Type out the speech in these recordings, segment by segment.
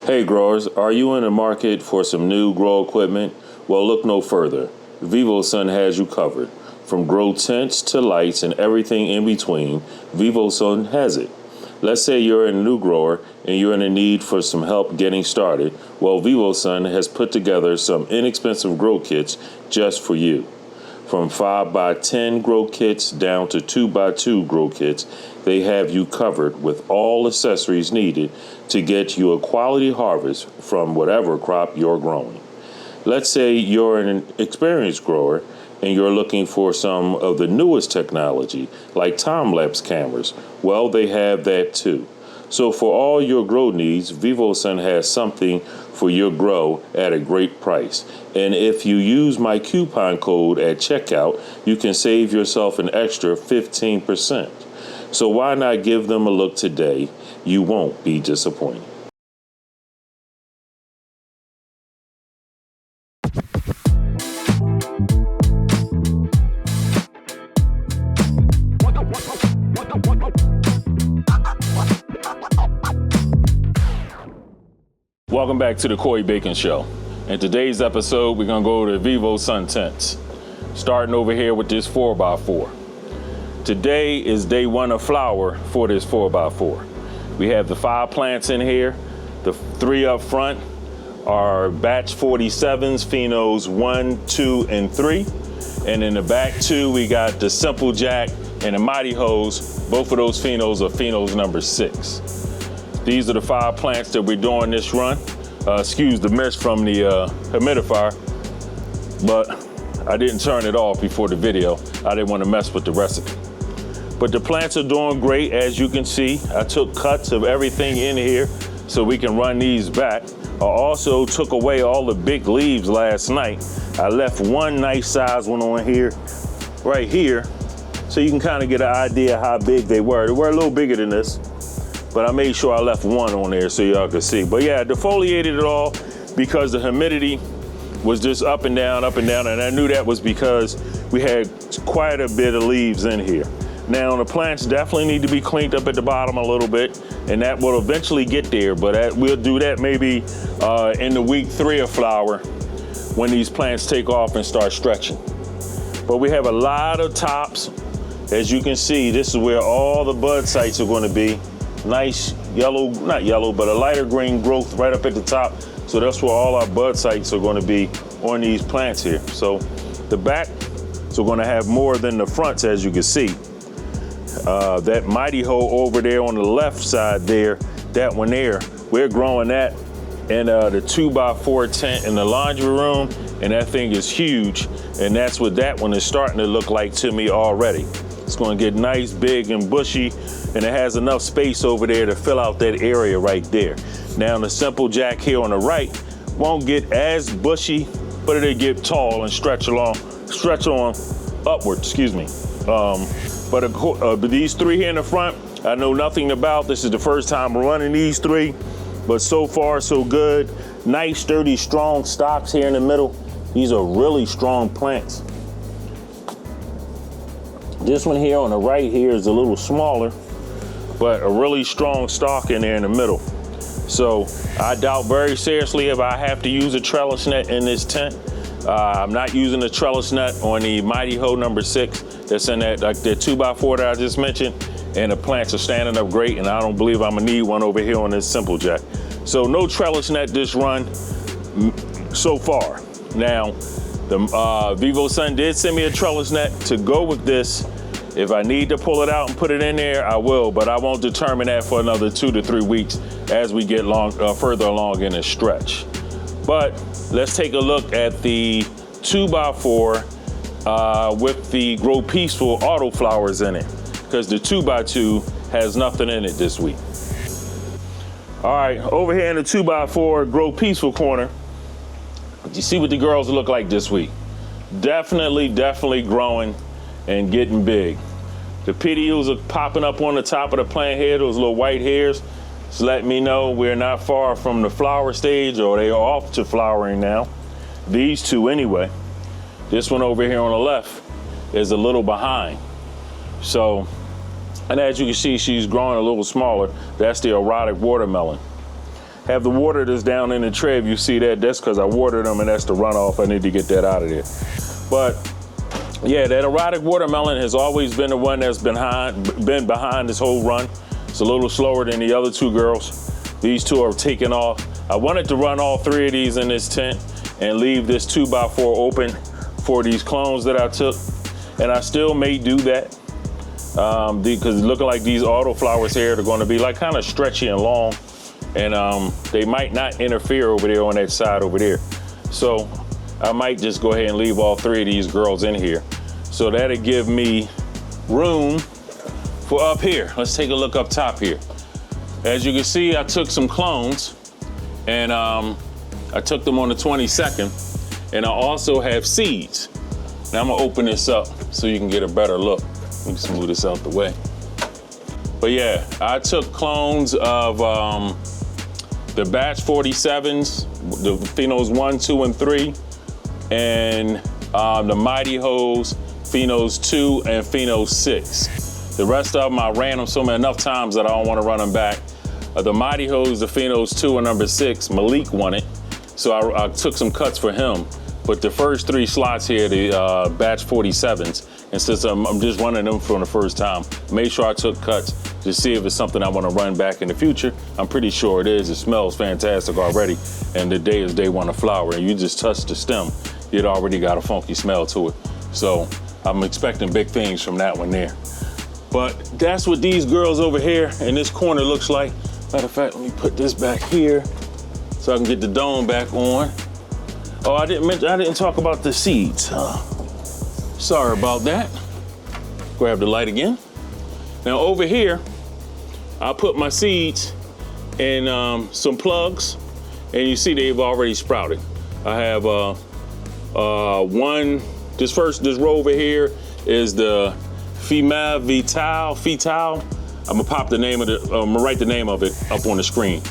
Hey growers, are you in the market for some new grow equipment? Well, look no further. Vivosun has you covered. From grow tents to lights and everything in between, Vivosun has it. Let's say you're a new grower and you're in a need for some help getting started. Well, Vivosun has put together some inexpensive grow kits just for you. From 5x10 grow kits down to 2x2 grow kits, they have you covered with all accessories needed to get you a quality harvest from whatever crop you're growing. Let's say you're an experienced grower and you're looking for some of the newest technology like time-lapse cameras. Well, they have that too. So for all your grow needs, Vivosun has something for your grow at a great price. And if you use my coupon code at checkout, you can save yourself an extra 15%. So why not give them a look today? You won't be disappointed. Welcome back to the Bak'n Show. In today's episode, we're gonna go to Vivosun tents. Starting over here with this 4x4. Today is day one of flower for this 4x4. We have the 5 plants in here. The 3 up front are batch 47s, phenos 1, 2, and 3. And in the back 2, we got the Simple Jack and the Mighty Hose. Both of those phenos are phenos number 6. These are the 5 plants that we're doing this run. Excuse the mist from the humidifier, but I didn't turn it off before the video. I didn't want to mess with the recipe. But the plants are doing great, as you can see. I took cuts of everything in here so we can run these back. I also took away all the big leaves last night. I left one nice size one on here, right here, so you can kind of get an idea how big they were. They were a little bigger than this, but I made sure I left one on there so y'all could see. But yeah, I defoliated it all because the humidity was just up and down, and I knew that was because we had quite a bit of leaves in here. Now, the plants definitely need to be cleaned up at the bottom a little bit, and that will eventually get there, but we'll do that maybe in the week 3 of flower when these plants take off and start stretching. But we have a lot of tops. As you can see, this is where all the bud sites are going to be. Nice yellow, not yellow, but a lighter green growth right up at the top. So that's where all our bud sites are going to be on these plants here. So the back, so we're going to have more than the fronts, as you can see. That Mighty Hoe over there on the left side there, that one there, we're growing that in the 2x4 tent in the laundry room, and that thing is huge. And that's what that one is starting to look like to me already. It's going to get nice, big, and bushy, and it has enough space over there to fill out that area right there. Now, the Simple Jack here on the right won't get as bushy, but it'll get tall and stretch on upward, excuse me. But these 3 here in the front, I know nothing about. This is the first time running these 3, but so far so good. Nice, sturdy, strong stocks here in the middle. These are really strong plants. This one here on the right here is a little smaller, but a really strong stalk in there in the middle. So I doubt very seriously if I have to use a trellis net in this tent. I'm not using the trellis net on the Mighty Hoe number 6 that's in that, like the 2x4 that I just mentioned, and the plants are standing up great, and I don't believe I'm gonna need one over here on this Simple Jack. So no trellis net this run so far. Now, the Vivosun did send me a trellis net to go with this. If I need to pull it out and put it in there, I will, but I won't determine that for another 2 to 3 weeks as we get further along in the stretch. But let's take a look at the 2x4 with the Grow Peaceful autoflowers in it, because the 2x2 has nothing in it this week. All right, over here in the 2x4 Grow Peaceful corner, you see what the girls look like this week. Definitely growing and getting big. The petioles are popping up on the top of the plant here, those little white hairs. Just let me know we're not far from the flower stage, or they are off to flowering now. These 2 anyway. This one over here on the left is a little behind. So, and as you can see, she's growing a little smaller. That's the erotic watermelon. have the water that's down in the tray. If you see that, that's because I watered them and that's the runoff. I need to get that out of there. But yeah, that erotic watermelon has always been the one that's been behind this whole run. It's a little slower than the other two girls. These two are taking off. I wanted to run all 3 of these in this tent and leave this 2x4 open for these clones that I took. And I still may do that because it's looking like these autoflowers here are going to be like kind of stretchy and long, and they might not interfere over there on that side over there. So I might just go ahead and leave all 3 of these girls in here. So that'll give me room for up here. Let's take a look up top here. As you can see, I took some clones and I took them on the 22nd, and I also have seeds. Now I'm gonna open this up so you can get a better look. Let me smooth this out the way. But yeah, I took clones of the batch 47s, the Phenos 1, 2, and 3, and the Mighty Hose, Phenos 2, and Phenos 6. The rest of them, I ran them enough times that I don't want to run them back. The Mighty Hose, the Phenos 2 and number 6, Malik wanted, so I took some cuts for him. But the first 3 slots here, the batch 47s, and since I'm just running them for the first time, made sure I took cuts to see if it's something I want to run back in the future. I'm pretty sure it is. It smells fantastic already, and today is day 1 of flower, and you just touch the stem, it already got a funky smell to it. So I'm expecting big things from that one there. But that's what these girls over here in this corner looks like. Matter of fact, let me put this back here so I can get the dome back on. Oh, I didn't talk about the seeds. Sorry about that. Grab the light again. Now over here, I put my seeds in some plugs, and you see they've already sprouted. I have one. This row over here is the Female Vital. I'm gonna pop the name of it. I'm gonna write the name of it up on the screen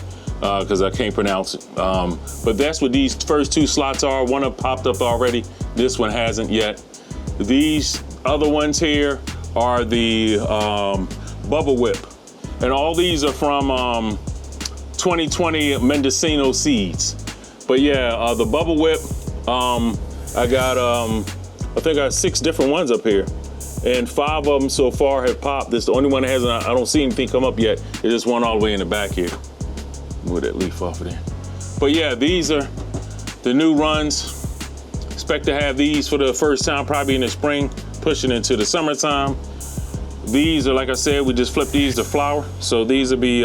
because I can't pronounce it. But that's what these first 2 slots are. One have popped up already. This one hasn't yet. These other ones here are the Bubble Whip, and all these are from 2020 Mendocino seeds. But yeah, the Bubble Whip, I got I think I got 6 different ones up here, and 5 of them so far have popped. This is the only one that hasn't. I don't see anything come up yet. It's just one all the way in the back here. Move that leaf off of there. But yeah, these are the new runs. Expect to have these for the first time probably in the spring, pushing into the summertime. These are, like I said, we just flipped these to flower. So these will be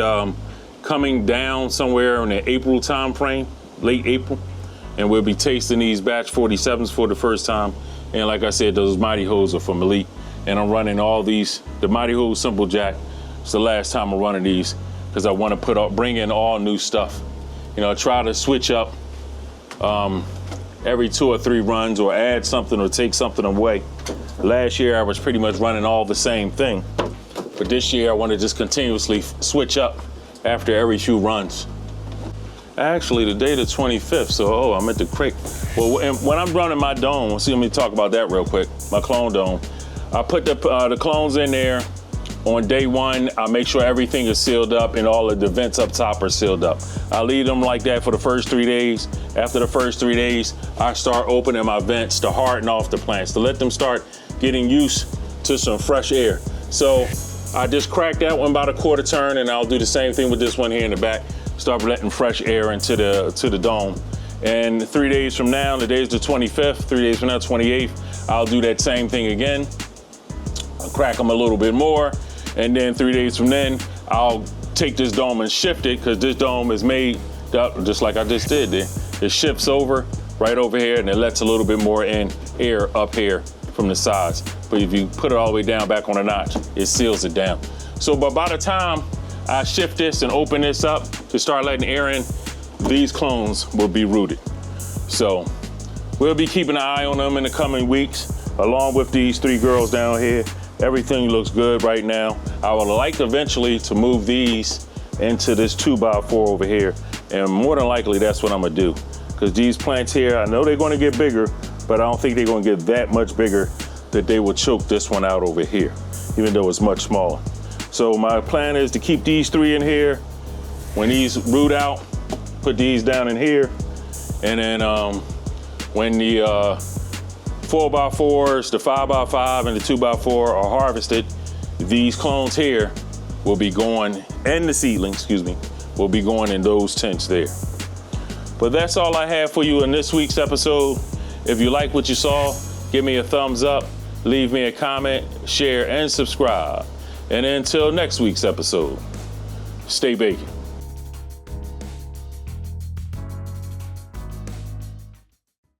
coming down somewhere in the April time frame, late April. And we'll be tasting these batch 47s for the first time. And like I said, those Mighty Hose are from Elite. And I'm running all these, the Mighty Hose Simple Jack. It's the last time I'm running these because I want to bring in all new stuff. You know, try to switch up every 2 or 3 runs, or add something or take something away. Last year I was pretty much running all the same thing, but this year I want to just continuously switch up after every few runs. Actually, today the 25th, so I'm at the creek. Well, when I'm running my dome, let me talk about that real quick, my clone dome. I put the clones in there on day 1. I make sure everything is sealed up and all of the vents up top are sealed up. I leave them like that for the first 3 days. After the first 3 days, I start opening my vents to harden off the plants, to let them start getting used to some fresh air. So I just crack that one about a quarter turn, and I'll do the same thing with this one here in the back. Start letting fresh air into the dome. And 3 days from now, the day's the 25th, 3 days from now, 28th, I'll do that same thing again. I'll crack them a little bit more. And then 3 days from then, I'll take this dome and shift it, because this dome is made just like I just did there. It shifts over right over here, and it lets a little bit more air up here from the sides. But if you put it all the way down back on a notch, it seals it down. So by the time I shift this and open this up to start letting air in, these clones will be rooted. So we'll be keeping an eye on them in the coming weeks, along with these 3 girls down here. Everything looks good right now. I would like eventually to move these into this 2x4 over here, and more than likely that's what I'm gonna do, because these plants here, I know they're gonna get bigger, but I don't think they're gonna get that much bigger that they will choke this one out over here, even though it's much smaller. So my plan is to keep these 3 in here. When these root out, put these down in here, and then when the 4x4s, the 5x5, and the 2x4 are harvested, these clones here will be going, and the seedlings, excuse me, will be going in those tents there. But that's all I have for you in this week's episode. If you like what you saw, give me a thumbs up, leave me a comment, share, and subscribe. And until next week's episode, stay baking.